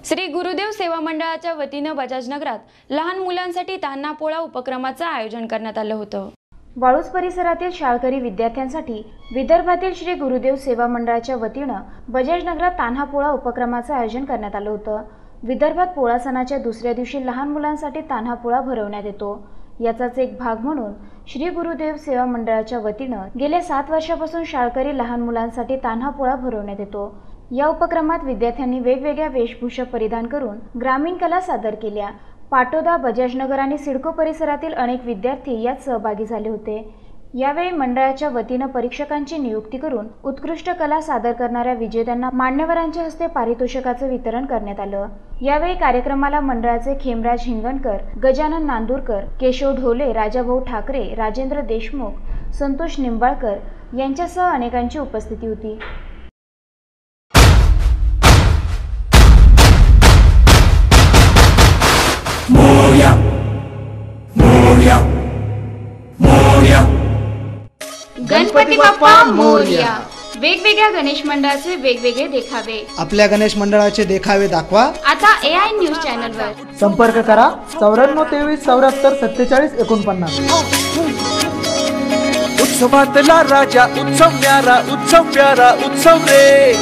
श्री गुरुदेव सेवा मंडळाच्या वतीने बजाज नगरात लहान मुलांसाठी तान्हा पोळा उपक्रमाचे आयोजन करण्यात आले होते। वाळूज परिसरातील शाळकरी विद्यार्थ्यांसाठी विदर्भातील श्री गुरुदेव सेवा मंडळाच्या वतीने बजाज नगरात तान्हा पोळा उपक्रमाचे आयोजन करण्यात आले होते। विदर्भात पोळा सणाच्या दुसऱ्या दिवशी लहान मुलांसाठी तान्हा पोळा भरवण्यात येतो। याचाच एक भाग म्हणून श्री गुरुदेव सेवा मंडळाच्या वतीने गेल्या 7 वर्षापासून शाळकरी लहान मुलांसाठी तान्हा पोळा भरवण्यात येतो। या उपक्रमात विद्यार्थ्यांनी वेगवेगळ्या वेशभूषा परिधान करून ग्रामीण कला सादर केल्या। पाटोदा, बजाजनगर आणि सिडको परिसरातील अनेक विद्यार्थी यात सहभागी झाले होते। यावेळी मंडळाच्या वतीने परीक्षकांची नियुक्ती करून उत्कृष्ट कला सादर करणाऱ्या विजेत्यांना मान्यवरांच्या हस्ते पारितोषिकाचे वितरण करण्यात आले। यावेळी कार्यक्रमाला मंडळाचे खेमराज हिंगणकर, गजानन नांदुरकर, केशव ढोले, राजाभाऊ ठाकरे, राजेंद्र देशमुख, संतोष निंबाळकर यांच्यासह अनेकांची उपस्थिती होती। मोरया मोरया मोरया गणपती बाप्पा मोरया। वेगवेगळ्या गणेश मंडळाचे वेगवेगळे देखावे। आपल्या गणेश मंडळाचे देखावे दाखवा आता AI न्यूज चॅनलवर संपर्क करा 94 23 74 47 49। उत्सवातला राजा उत्सव न्यारा उत्सव प्यारा उत्सव रे।